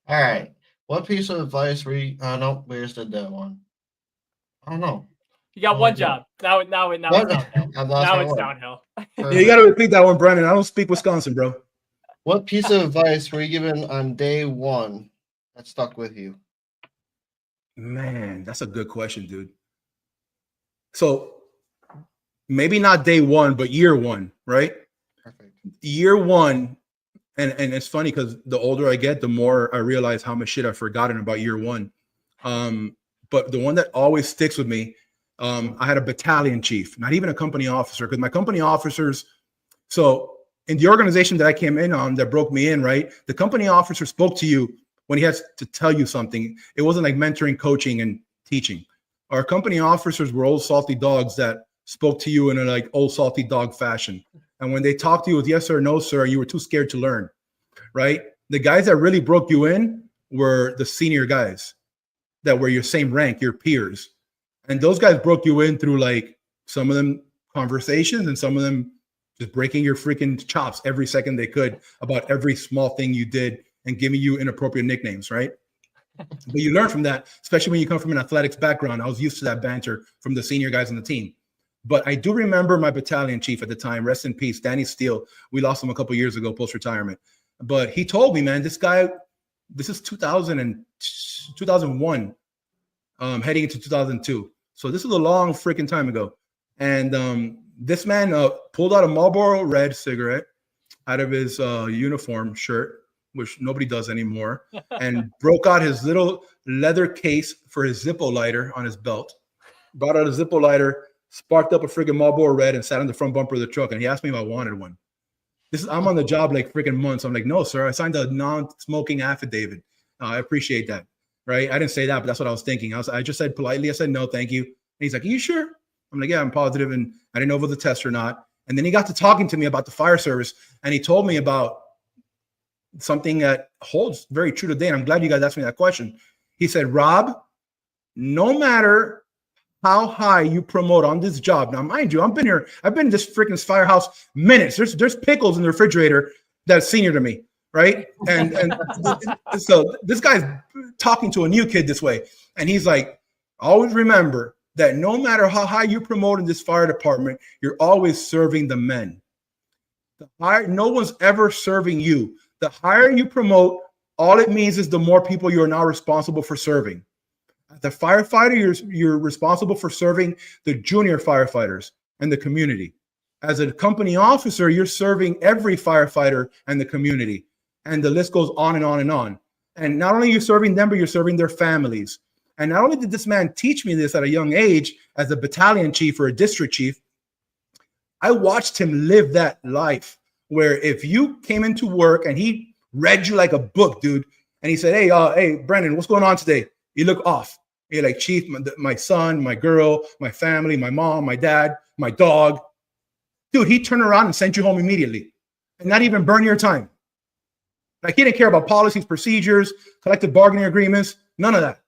All right. What piece of advice were you? No, we just did that one. I don't know. You got one job. Now it's What? downhill. I've lost Now my it's word. downhill. Yeah, you got to repeat that one, Brandon. I don't speak Wisconsin, bro. What piece of advice were you given on day one that stuck with you? Man, that's a good question, dude. So maybe not day one, but year one, right? Perfect. Year one, and it's funny because the older I get, the more I realize how much shit I've forgotten about year one. But the one that always sticks with me, I had a battalion chief, not even a company officer, because my company officers, so in the organization that I came in on that broke me in, right? The company officer spoke to you when he has to tell you something. It wasn't like mentoring, coaching, and teaching. Our company officers were old salty dogs that spoke to you in a like old salty dog fashion. And when they talked to you with yes or no, sir, you were too scared to learn, right? The guys that really broke you in were the senior guys that were your same rank, your peers. And those guys broke you in through like some of them conversations and some of them just breaking your freaking chops every second they could about every small thing you did and giving you inappropriate nicknames, right? But you learn from that, especially when you come from an athletics background. I was used to that banter from the senior guys on the team. But I do remember my battalion chief at the time, rest in peace, Danny Steele. We lost him a couple years ago, post-retirement. But he told me, man, this guy, this is 2000 and 2001, heading into 2002. So this is a long freaking time ago. And this man pulled out a Marlboro Red cigarette out of his uniform shirt, which nobody does anymore, and broke out his little leather case for his Zippo lighter on his belt, brought out a Zippo lighter, sparked up a freaking Marlboro Red, and sat on the front bumper of the truck. And he asked me if I wanted one. I'm on the job like freaking months. I'm like, no, sir, I signed a non-smoking affidavit. I appreciate that, right? I didn't say that, but that's what I was thinking. I just said politely, I said, no, thank you. And he's like, are you sure? I'm like, yeah, I'm positive. And I didn't know if it was a test or not. And then he got to talking to me about the fire service. And he told me about something that holds very true today. And I'm glad you guys asked me that question. He said, Rob, no matter how high you promote on this job. Now, mind you, I've been in this freaking firehouse minutes. There's pickles in the refrigerator that's senior to me, right? And so this guy's talking to a new kid this way. And he's like, always remember that no matter how high you promote in this fire department, you're always serving the men. No one's ever serving you. The higher you promote, all it means is the more people you are now responsible for serving. As a firefighter, you're responsible for serving the junior firefighters and the community. As a company officer, you're serving every firefighter and the community. And the list goes on and on and on. And not only are you serving them, but you're serving their families. And not only did this man teach me this at a young age as a battalion chief or a district chief, I watched him live that life where if you came into work and he read you like a book, dude, and he said, hey, Brendan, what's going on today? You look off. You're like, chief, my son, my girl, my family, my mom, my dad, my dog. Dude, he turned around and sent you home immediately and not even burn your time. Like he didn't care about policies, procedures, collective bargaining agreements, none of that.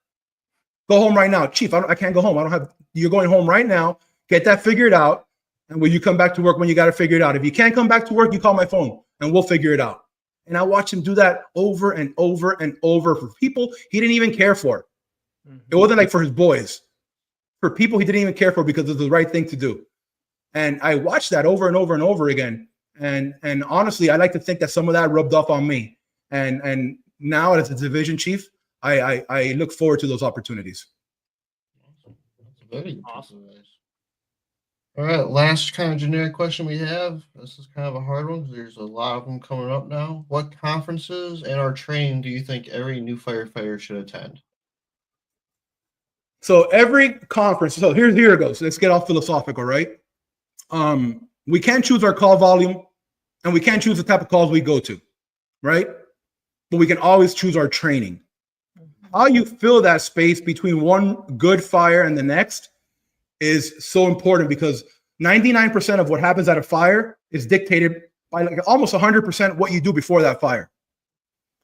Go home right now. Chief, I can't go home. You're going home right now. Get that figured out. And will you come back to work when you got to figure it out? If you can't come back to work, you call my phone and we'll figure it out. And I watched him do that over and over and over for people he didn't even care for. It wasn't like for his boys, for people he didn't even care for because it was the right thing to do. And I watched that over and over and over again. And honestly, I like to think that some of that rubbed off on me. And now as a division chief, I look forward to those opportunities. That's very awesome. All right, last kind of generic question we have. This is kind of a hard one because there's a lot of them coming up now. What conferences and or training do you think every new firefighter should attend? So every conference, so here it goes. Let's get all philosophical, right? We can't choose our call volume and we can't choose the type of calls we go to, right? But we can always choose our training. How you fill that space between one good fire and the next is so important because 99% of what happens at a fire is dictated by like almost 100% what you do before that fire.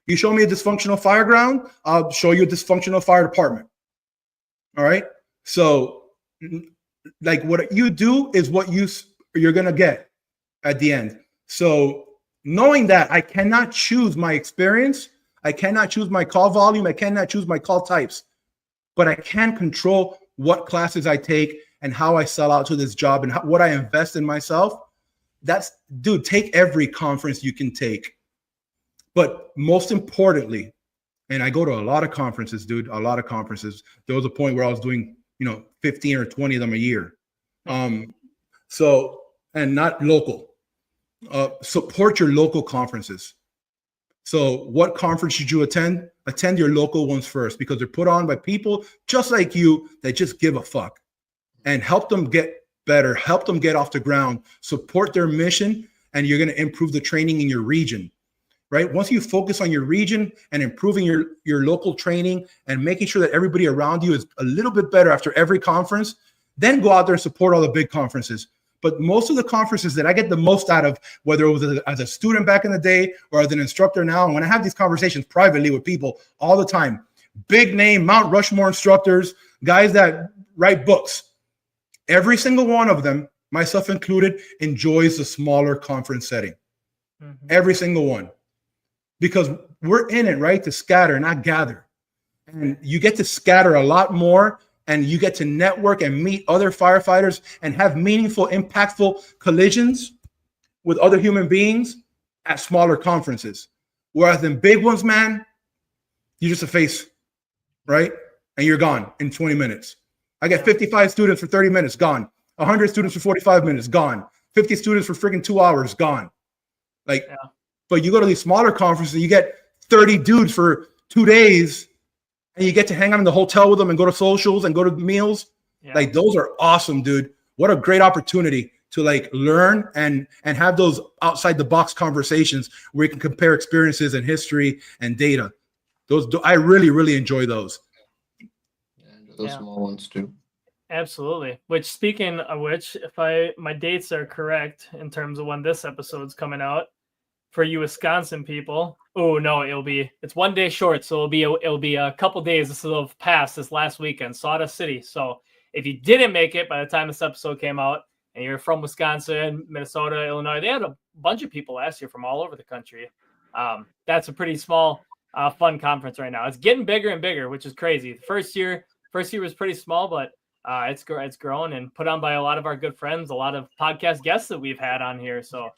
You show me a dysfunctional fire ground, I'll show you a dysfunctional fire department. All right. So like what you do is what you're going to get at the end. So knowing that I cannot choose my experience, I cannot choose my call volume, I cannot choose my call types, but I can control what classes I take and how I sell out to this job and what I invest in myself. Dude, take every conference you can take. But most importantly, and I go to a lot of conferences, dude, a lot of conferences. There was a point where I was doing, 15 or 20 of them a year. So, and not local. Support your local conferences. So what conference should you attend? Attend your local ones first because they're put on by people just like you that just give a fuck, and help them get better, help them get off the ground, support their mission, and you're going to improve the training in your region, right? Once you focus on your region and improving your local training and making sure that everybody around you is a little bit better after every conference, then go out there and support all the big conferences. But most of the conferences that I get the most out of, whether it was as a student back in the day or as an instructor now, and when I have these conversations privately with people all the time, big name Mount Rushmore instructors, guys that write books, every single one of them, myself included, enjoys the smaller conference setting. Mm-hmm. Every single one. Because we're in it, right? To scatter, not gather. And you get to scatter a lot more, and you get to network and meet other firefighters and have meaningful, impactful collisions with other human beings at smaller conferences. Whereas in big ones, man, you're just a face, right? And you're gone in 20 minutes. I get 55 students for 30 minutes, gone. 100 students for 45 minutes, gone. 50 students for freaking 2 hours, gone. But you go to these smaller conferences, you get 30 dudes for 2 days, and you get to hang out in the hotel with them and go to socials and go to meals. Yeah. Like, those are awesome, dude. What a great opportunity to learn and have those outside the box conversations where you can compare experiences and history and data. I really, really enjoy those. Those small ones too. Absolutely. Which, speaking of which, if my dates are correct in terms of when this episode's coming out, for you Wisconsin people, it's 1 day short, so it'll be a couple days. This will have passed this last weekend, Sawdust City. So if you didn't make it by the time this episode came out, and you're from Wisconsin, Minnesota, Illinois, they had a bunch of people last year from all over the country. That's a pretty small, fun conference right now. It's getting bigger and bigger, which is crazy. First year was pretty small, but it's grown and put on by a lot of our good friends, a lot of podcast guests that we've had on here. So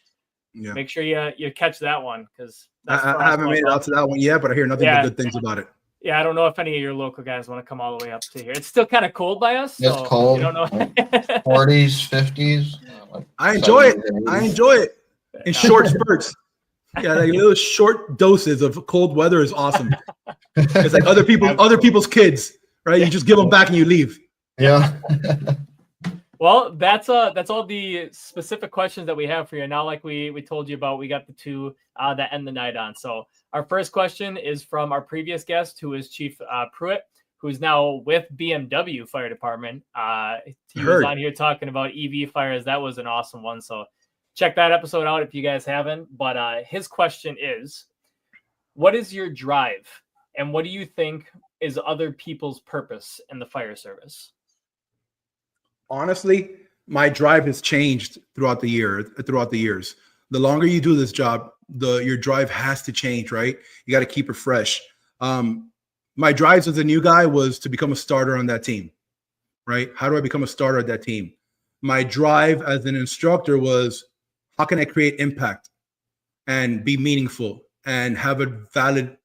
make sure you catch that one, because I haven't made it out to that one yet, but I hear nothing but good things about it. Yeah, I don't know if any of your local guys want to come all the way up to here. It's still kind of cold by us. So it's cold. You don't know. 40s, 50s. I enjoy it in short spurts. Yeah, like little short doses of cold weather is awesome. It's like other people's kids, right? You just give them back and you leave. Yeah. Well, that's all the specific questions that we have for you. Now, like we told you about, we got the two that end the night on. So our first question is from our previous guest, who is Chief Pruitt, who's now with BMW Fire Department. He was on here talking about EV fires. That was an awesome one. So check that episode out if you guys haven't. But his question is, what is your drive, and what do you think is other people's purpose in the fire service? Honestly, my drive has changed throughout the years. The longer you do this job, your drive has to change, right? You got to keep it fresh. My drives as a new guy was to become a starter on that team, right? How do I become a starter at that team? My drive as an instructor was, how can I create impact and be meaningful and have a valid,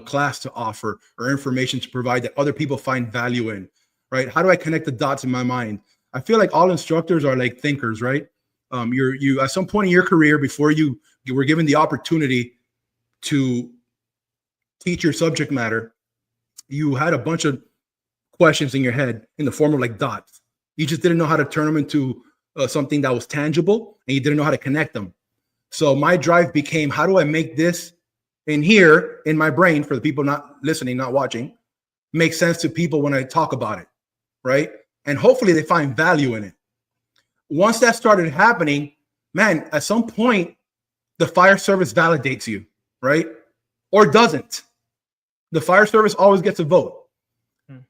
class to offer or information to provide that other people find value in, right? How do I connect the dots in my mind? I feel like all instructors are like thinkers, right? You at some point in your career, before you were given the opportunity to teach your subject matter, you had a bunch of questions in your head in the form of like dots. You just didn't know how to turn them into something that was tangible, and you didn't know how to connect them. So my drive became, how do I make this in here in my brain, for the people not listening, not watching, make sense to people when I talk about it, right? and hopefully they find value in it. Once that started happening, man, at some point, the fire service validates you, right? Or doesn't. The fire service always gets a vote.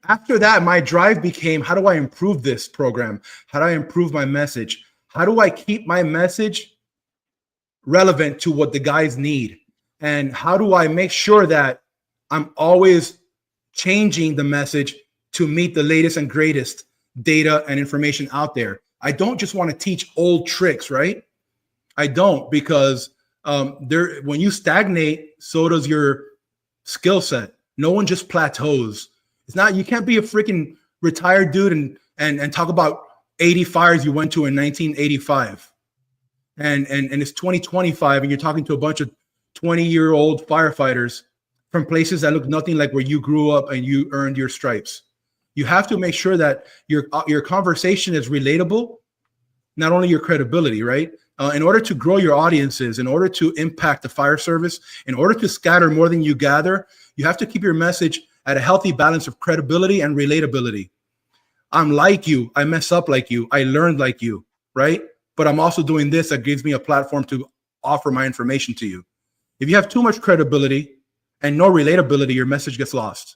After that, my drive became, how do I improve this program? How do I improve my message? How do I keep my message relevant to what the guys need? And how do I make sure that I'm always changing the message to meet the latest and greatest data and information out there? I don't just want to teach old tricks, right? I don't, because when you stagnate, so does your skill set. No one just plateaus. It's not, you can't be a freaking retired dude and talk about 80 fires you went to in 1985. And it's 2025 and you're talking to a bunch of 20-year-old firefighters from places that look nothing like where you grew up and you earned your stripes. You have to make sure that your conversation is relatable, not only your credibility, right? In order to grow your audiences, in order to impact the fire service, in order to scatter more than you gather, you have to keep your message at a healthy balance of credibility and relatability. I'm like you. I mess up like you. I learned like you, right? But I'm also doing this that gives me a platform to offer my information to you. If you have too much credibility and no relatability, your message gets lost.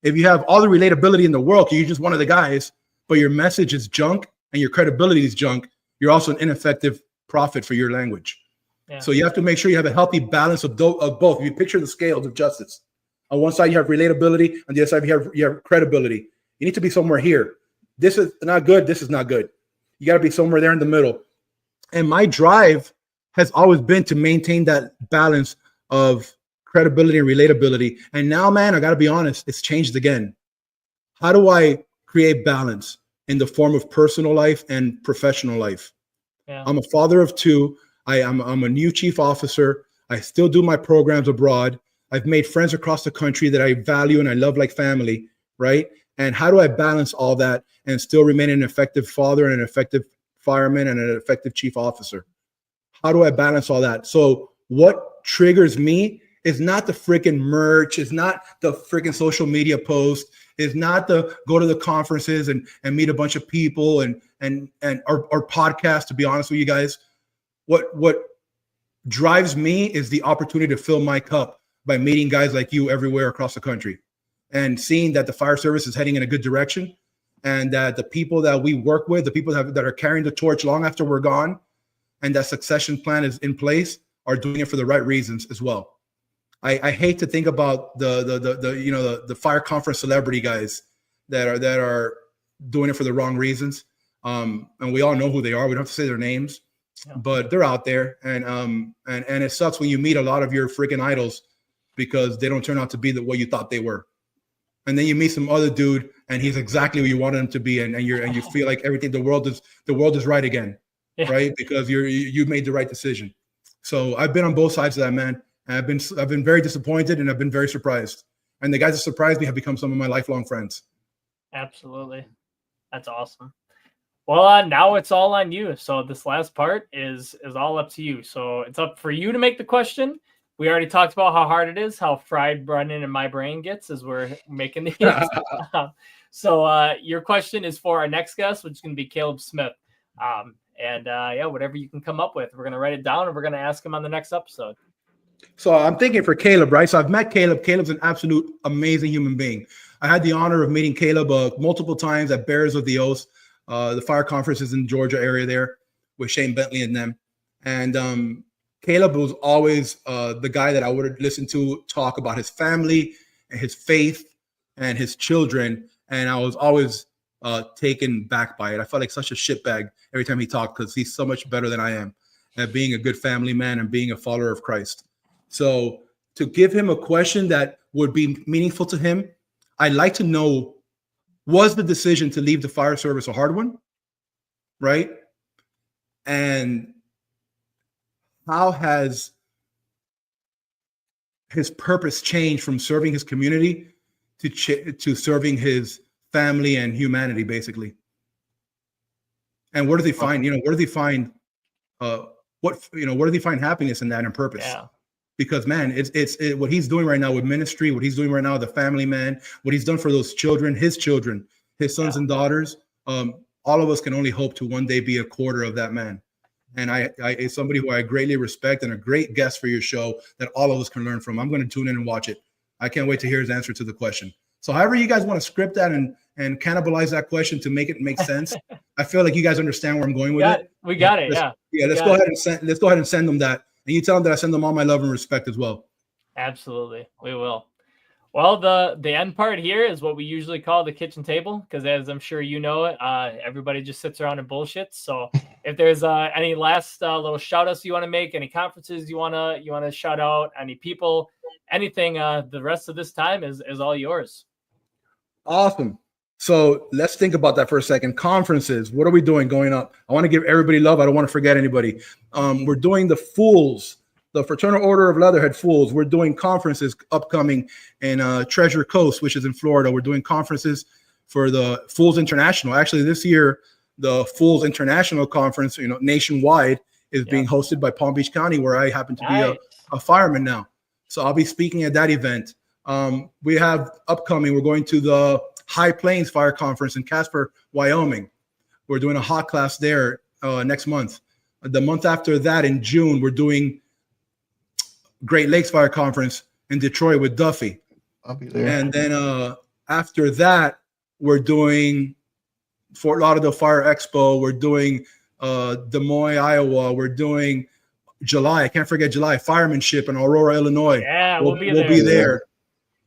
If you have all the relatability in the world, you're just one of the guys, but your message is junk and your credibility is junk, you're also an ineffective prophet for your language. Yeah. So you have to make sure you have a healthy balance of both. If you picture the scales of justice, on one side you have relatability, on the other side you have credibility. You need to be somewhere here. This is not good. This is not good. You got to be somewhere there in the middle. And my drive has always been to maintain that balance of credibility and relatability. And now, man, I got to be honest, it's changed again. How do I create balance in the form of personal life and professional life? Yeah. I'm a father of two. I'm a new chief officer. I still do my programs abroad. I've made friends across the country that I value and I love like family, right? And how do I balance all that and still remain an effective father and an effective fireman and an effective chief officer? How do I balance all that? So what triggers me is not the freaking merch, is not the freaking social media post, is not the go to the conferences and meet a bunch of people and or podcast, to be honest with you guys. What drives me is the opportunity to fill my cup by meeting guys like you everywhere across the country and seeing that the fire service is heading in a good direction and that the people that we work with, the people that are carrying the torch long after we're gone and that succession plan is in place are doing it for the right reasons as well. I hate to think about the fire conference celebrity guys that are doing it for the wrong reasons. And we all know who they are. We don't have to say their names, but they're out there. And it sucks when you meet a lot of your freaking idols because they don't turn out to be what you thought they were. And then you meet some other dude and he's exactly who you wanted him to be. And you feel like everything, the world is right again, right? Because you made the right decision. So I've been on both sides of that, man. And I've been very disappointed and I've been very surprised. And the guys that surprised me have become some of my lifelong friends. Absolutely. That's awesome. Well, now it's all on you. So this last part is all up to you. So it's up for you to make the question. We already talked about how hard it is, how fried Brendan and my brain gets as we're making these. So your question is for our next guest, which is going to be Caleb Smith. Whatever you can come up with, we're going to write it down and we're going to ask him on the next episode. So I'm thinking for Caleb, right? So I've met Caleb. Caleb's an absolute amazing human being. I had the honor of meeting Caleb multiple times at Bears of the Oath, the fire conferences in the Georgia area there with Shane Bentley and them. And Caleb was always the guy that I would listen to talk about his family and his faith and his children. And I was always taken back by it. I felt like such a shitbag every time he talked because he's so much better than I am at being a good family man and being a follower of Christ. So to give him a question that would be meaningful to him, I'd like to know, was the decision to leave the fire service a hard one? Right? And how has his purpose changed from serving his community to serving his family and humanity, basically? And where do they find, where do they find happiness in that and purpose? Yeah. Because, man, it's what he's doing right now with ministry, what he's doing right now, the family man, what he's done for those children, his children, his sons and daughters. All of us can only hope to one day be a quarter of that man. And I is somebody who I greatly respect and a great guest for your show that all of us can learn from. I'm going to tune in and watch it. I can't wait to hear his answer to the question. So however you guys want to script that and cannibalize that question to make it make sense, I feel like you guys understand where I'm going with it. We got it. Let's go ahead and send them that. And you tell them that I send them all my love and respect as well. Absolutely. We will. Well, the end part here is what we usually call the kitchen table, because as I'm sure you know it, everybody just sits around and bullshits. So if there's any last little shout outs you want to make, any conferences you want to shout out, any people, anything, the rest of this time is all yours. Awesome. So let's think about that for a second. Conferences. What are we doing going up? I want to give everybody love. I don't want to forget anybody. We're doing the Fools. The Fraternal Order of Leatherhead Fools. We're doing conferences upcoming in Treasure Coast, which is in Florida. We're doing conferences for the Fools International. Actually, this year, the Fools International Conference, nationwide, is being hosted by Palm Beach County, where I happen to be a fireman now. So I'll be speaking at that event. We have upcoming, we're going to the High Plains Fire Conference in Casper, Wyoming. We're doing a hot class there next month. The month after that, in June, we're doing Great Lakes Fire Conference in Detroit with Duffy. I'll be there. And then after that, we're doing Fort Lauderdale Fire Expo. We're doing Des Moines, Iowa. We're doing July. I can't forget July. Firemanship in Aurora, Illinois. Yeah, we'll be there.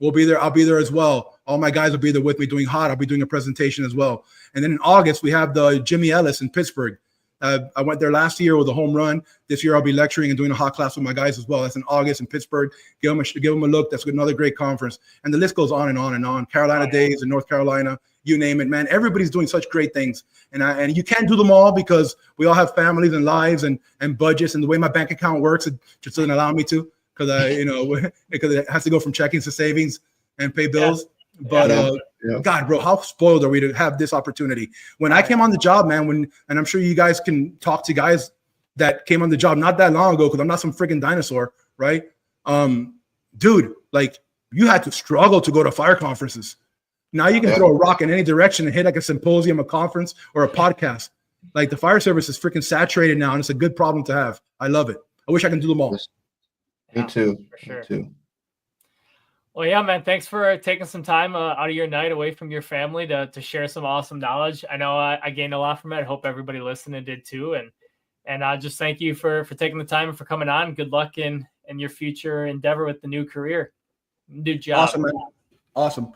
We'll be there. I'll be there as well. All my guys will be there with me doing hot. I'll be doing a presentation as well. And then in August, we have the Jimmy Ellis in Pittsburgh. I went there last year with a home run. This year I'll be lecturing and doing a hot class with my guys as well. That's in August in Pittsburgh. Give them a look. That's another great conference. And the list goes on and on and on. Carolina Days in North Carolina, you name it, man. Everybody's doing such great things. And you can't do them all because we all have families and lives and budgets. And the way my bank account works, it just doesn't allow me to because because it has to go from checkings to savings and pay bills. But God, bro, how spoiled are we to have this opportunity? When I came on the job, man, and I'm sure you guys can talk to guys that came on the job not that long ago, because I'm not some freaking dinosaur, right? Dude, like you had to struggle to go to fire conferences. Now you can throw a rock in any direction and hit like a symposium, a conference, or a podcast. Like the fire service is freaking saturated now, and it's a good problem to have. I love it. I wish I can do them all. Me too. For sure. Me too. Well, yeah, man, thanks for taking some time out of your night away from your family to share some awesome knowledge. I know I gained a lot from it. I hope everybody listening did too. And just thank you for taking the time and for coming on. Good luck in your future endeavor with the new career, new job. Awesome, man. Awesome.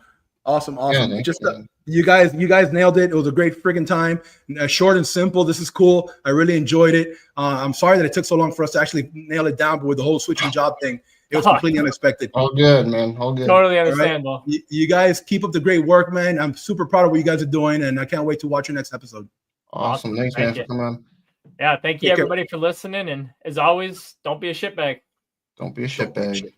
Yeah, you guys nailed it. It was a great friggin' time. Short and simple. This is cool. I really enjoyed it. I'm sorry that it took so long for us to actually nail it down, but with the whole switching job thing, it was completely unexpected. All good, man. All good. Totally understandable. Right? You guys keep up the great work, man. I'm super proud of what you guys are doing, and I can't wait to watch your next episode. Awesome. Thanks, man, for coming on. Yeah, thank you, everybody, for listening. And as always, don't be a shitbag. Don't be a shitbag.